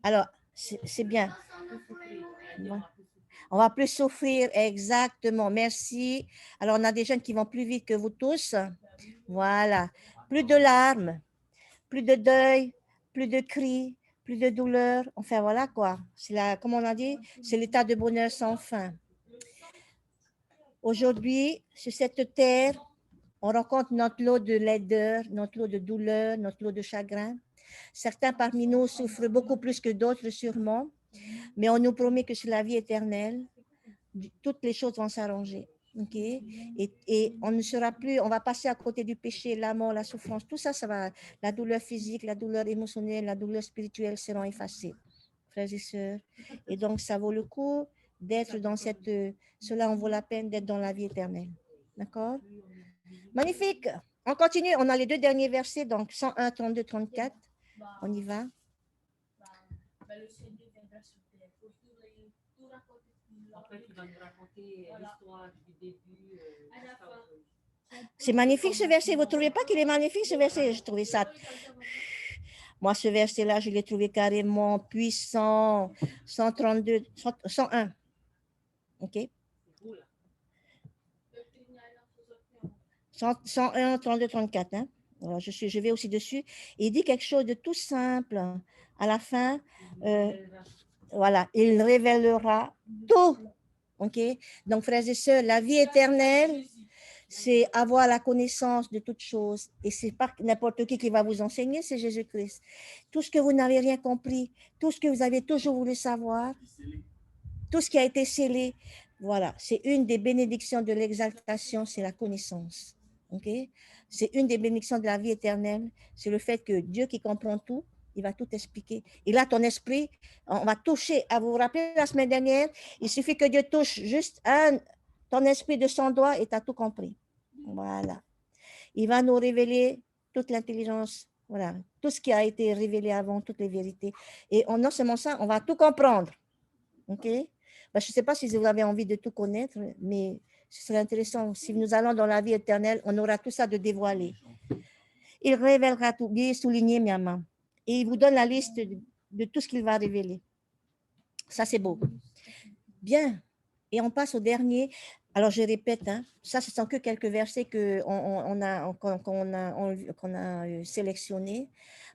Alors, c'est bien. On va plus souffrir, exactement. Merci. Alors, on a des jeunes qui vont plus vite que vous tous. Voilà. Plus de larmes, plus de deuil, plus de cris, plus de douleur. Enfin, voilà quoi. Comme on a dit, c'est l'état de bonheur sans fin. Aujourd'hui, sur cette terre, on rencontre notre lot de laideur, notre lot de douleur, notre lot de chagrin. Certains parmi nous souffrent beaucoup plus que d'autres, sûrement, mais on nous promet que c'est la vie éternelle. Toutes les choses vont s'arranger. Okay? Et on ne sera plus, on va passer à côté du péché, la mort, la souffrance, tout ça, ça va, la douleur physique, la douleur émotionnelle, la douleur spirituelle seront effacées, frères et sœurs. Et donc, ça vaut le coup d'être dans cela en vaut la peine d'être dans la vie éternelle. D'accord? Magnifique. On continue, on a les deux derniers versets, donc 101, 32, 34. On y va. Après, tu vas nous raconter l'histoire du début. C'est magnifique ce verset. Vous ne trouvez pas qu'il est magnifique ce verset? Je trouvais ça. Moi, ce verset-là, je l'ai trouvé carrément puissant. 132, 101. OK? 101, 32, 34. Hein? Alors, je vais aussi dessus. Il dit quelque chose de tout simple. À la fin, voilà, il révélera tout. OK? Donc, frères et sœurs, la vie éternelle, c'est avoir la connaissance de toutes choses. Et c'est pas n'importe qui va vous enseigner, c'est Jésus-Christ. Tout ce que vous n'avez rien compris, tout ce que vous avez toujours voulu savoir, tout ce qui a été scellé, voilà, c'est une des bénédictions de l'exaltation, c'est la connaissance. Okay? C'est une des bénédictions de la vie éternelle, c'est le fait que Dieu qui comprend tout, il va tout expliquer. Et là, ton esprit, on va toucher. Vous vous rappelez la semaine dernière, il suffit que Dieu touche juste ton esprit de son doigt et tu as tout compris. Voilà. Il va nous révéler toute l'intelligence, voilà, tout ce qui a été révélé avant, toutes les vérités. Et non seulement ça, on va tout comprendre. OK? Ben, je ne sais pas si vous avez envie de tout connaître, mais ce serait intéressant. Si nous allons dans la vie éternelle, on aura tout ça de dévoilé. Il révélera tout, bien souligné, Miama. Et il vous donne la liste de tout ce qu'il va révéler. Ça, c'est beau. Bien. Et on passe au dernier. Alors, je répète, hein, ça, ce sont que quelques versets qu'on a sélectionnés.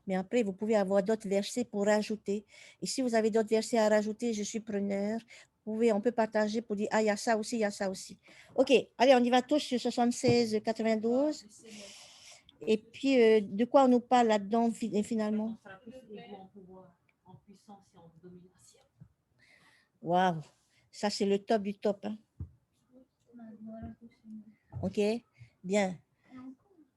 Mais après, vous pouvez avoir d'autres versets pour rajouter. Et si vous avez d'autres versets à rajouter, je suis preneur. On peut partager pour dire, ah, il y a ça aussi, il y a ça aussi. OK, allez, on y va tous sur 76, 92. Et puis, de quoi on nous parle là-dedans, finalement? On sera plus égaux en pouvoir, en puissance et en domination. Waouh, ça, c'est le top du top. Hein. OK, bien.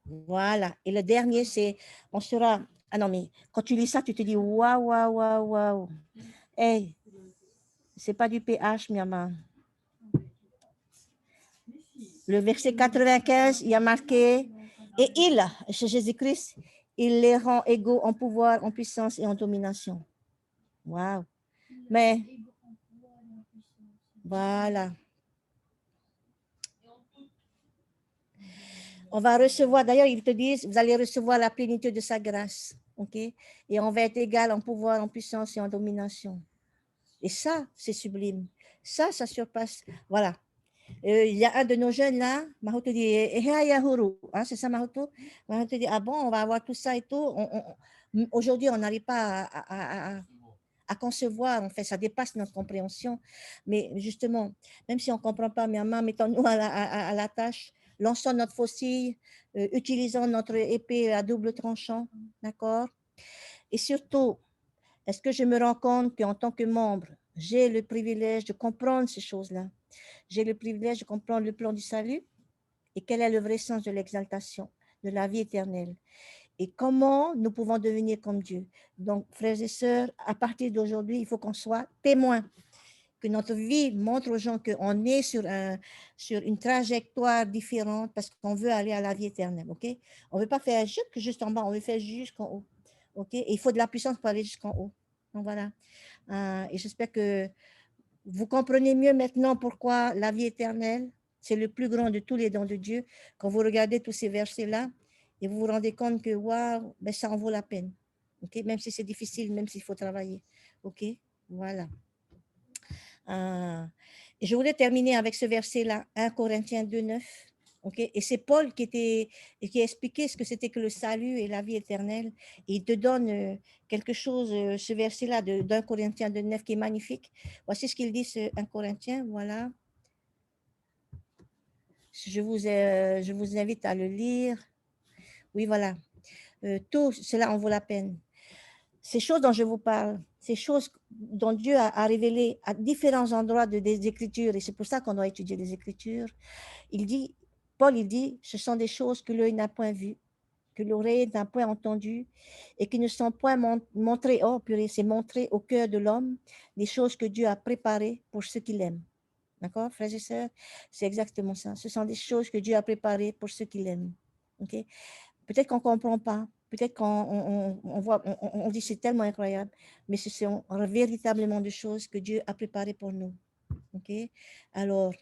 Voilà. Et le dernier, c'est, on sera... Ah non, mais quand tu lis ça, tu te dis, waouh, waouh, waouh, waouh. Hey, c'est pas du PH, Miama. Le verset 95, il y a marqué, et il, chez Jésus-Christ, il les rend égaux en pouvoir, en puissance et en domination. Waouh. Mais, voilà. On va recevoir, d'ailleurs, ils te disent, vous allez recevoir la plénitude de sa grâce. OK? Et on va être égal en pouvoir, en puissance et en domination. Et ça, c'est sublime. Ça surpasse. Voilà. Il y a un de nos jeunes là, Mahoto dit, hein, c'est ça Mahoto? Mahoto dit, ah bon, on va avoir tout ça et tout. Aujourd'hui, on n'arrive pas à concevoir, en fait, ça dépasse notre compréhension. Mais justement, même si on ne comprend pas, mais mettons-nous à la tâche, lançons notre faucille, utilisons notre épée à double tranchant, d'accord? Et surtout, est-ce que je me rends compte qu'en tant que membre, j'ai le privilège de comprendre ces choses-là? J'ai le privilège de comprendre le plan du salut et quel est le vrai sens de l'exaltation, de la vie éternelle. Et comment nous pouvons devenir comme Dieu. Donc, frères et sœurs, à partir d'aujourd'hui, il faut qu'on soit témoins, que notre vie montre aux gens qu'on est sur une trajectoire différente parce qu'on veut aller à la vie éternelle. Okay? On ne veut pas faire juste en bas, on veut faire jusqu'en haut. Okay? Et il faut de la puissance pour aller jusqu'en haut. Donc, voilà. Et j'espère que vous comprenez mieux maintenant pourquoi la vie éternelle, c'est le plus grand de tous les dons de Dieu. Quand vous regardez tous ces versets-là, et vous vous rendez compte que waouh, ben ça en vaut la peine. Okay? Même si c'est difficile, même s'il faut travailler. OK? Voilà. Et je voulais terminer avec ce verset-là, 1 Corinthiens 2,9. Okay? Et c'est Paul qui expliquait ce que c'était que le salut et la vie éternelle. Et il te donne quelque chose, ce verset-là d'1 Corinthiens 2,9 qui est magnifique. Voici ce qu'il dit, ce 1 Corinthiens, voilà. Je vous invite à le lire. Oui, voilà. Tout cela en vaut la peine. Ces choses dont je vous parle, ces choses dont Dieu a révélé à différents endroits des Écritures, et c'est pour ça qu'on doit étudier les Écritures, Paul dit, ce sont des choses que l'œil n'a point vues, que l'oreille n'a point entendues, et qui ne sont point montrées, oh purée, c'est montré au cœur de l'homme, des choses que Dieu a préparées pour ceux qui l'aiment. D'accord, frères et sœurs? C'est exactement ça. Ce sont des choses que Dieu a préparées pour ceux qui l'aiment. OK? Peut-être qu'on ne comprend pas, peut-être qu'on voit, on dit c'est tellement incroyable, mais ce sont véritablement des choses que Dieu a préparées pour nous. OK? Alors,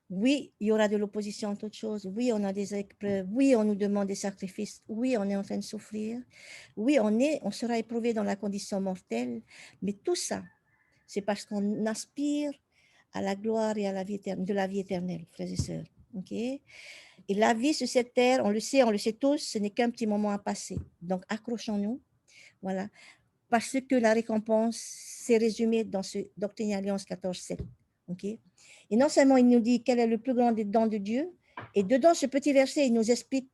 oui, il y aura de l'opposition en toutes choses. Oui, on a des épreuves. Oui, on nous demande des sacrifices. Oui, on est en train de souffrir. Oui, on sera éprouvé dans la condition mortelle. Mais tout ça, c'est parce qu'on aspire à la gloire et à la vie éternelle, de la vie éternelle, frères et sœurs. OK? Et la vie sur cette terre, on le sait tous, ce n'est qu'un petit moment à passer. Donc, accrochons-nous. Voilà. Parce que la récompense, c'est résumé dans ce Doctrine et Alliance 14.7. OK? Et non seulement il nous dit quel est le plus grand des dons de Dieu, et dedans ce petit verset, il nous explique,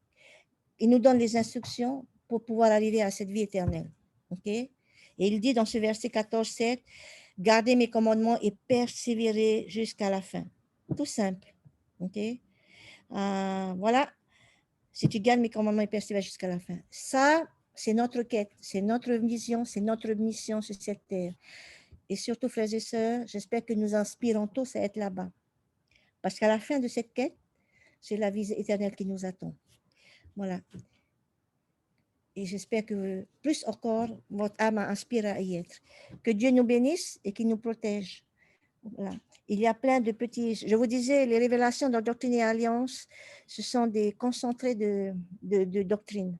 il nous donne les instructions pour pouvoir arriver à cette vie éternelle. OK? Et il dit dans ce verset 14.7, gardez mes commandements et persévérez jusqu'à la fin. Tout simple. OK? Voilà. Si tu gardes mes commandements et persévères jusqu'à la fin. Ça, c'est notre quête, c'est notre vision, c'est notre mission sur cette terre. Et surtout, frères et sœurs, j'espère que nous inspirons tous à être là-bas. Parce qu'à la fin de cette quête, c'est la vie éternelle qui nous attend. Voilà. Et j'espère que plus encore, votre âme inspire à y être. Que Dieu nous bénisse et qu'il nous protège. Voilà. Il y a plein de petits... Je vous disais, les révélations dans Doctrine et Alliance, ce sont des concentrés de doctrine.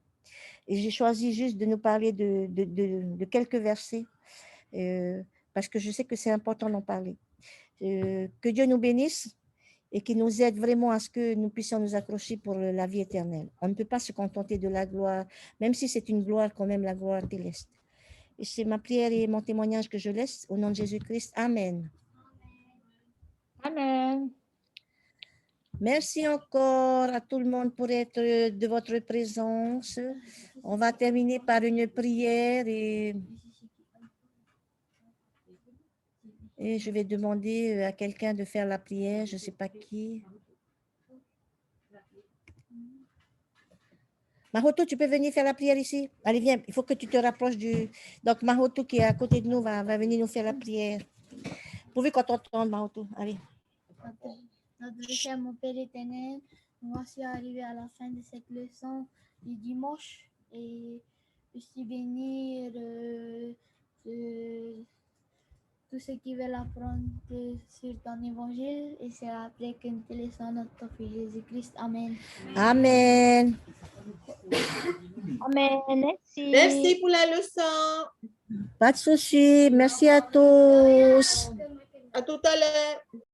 Et j'ai choisi juste de nous parler de quelques versets, parce que je sais que c'est important d'en parler. Que Dieu nous bénisse et qu'il nous aide vraiment à ce que nous puissions nous accrocher pour la vie éternelle. On ne peut pas se contenter de la gloire, même si c'est une gloire quand même, la gloire céleste. Et c'est ma prière et mon témoignage que je laisse au nom de Jésus-Christ. Amen. Amen. Merci encore à tout le monde pour être de votre présence. On va terminer par une prière et je vais demander à quelqu'un de faire la prière, je ne sais pas qui. Mahoto, tu peux venir faire la prière ici? Allez, viens, il faut que tu te rapproches du... Donc, Mahoto qui est à côté de nous va venir nous faire la prière. Pourvu qu'on t'entende, Mahoto. Allez. Notre cher mon Père éternel, nous voici arrivés à la fin de cette leçon du dimanche et je suis béni tous ceux qui veulent apprendre sur ton évangile. Et c'est après que nous te laissons notre Fils Jésus-Christ. Amen. Amen. Amen. Merci. Merci pour la leçon. Pas de souci. Merci à tous. À tout à l'heure.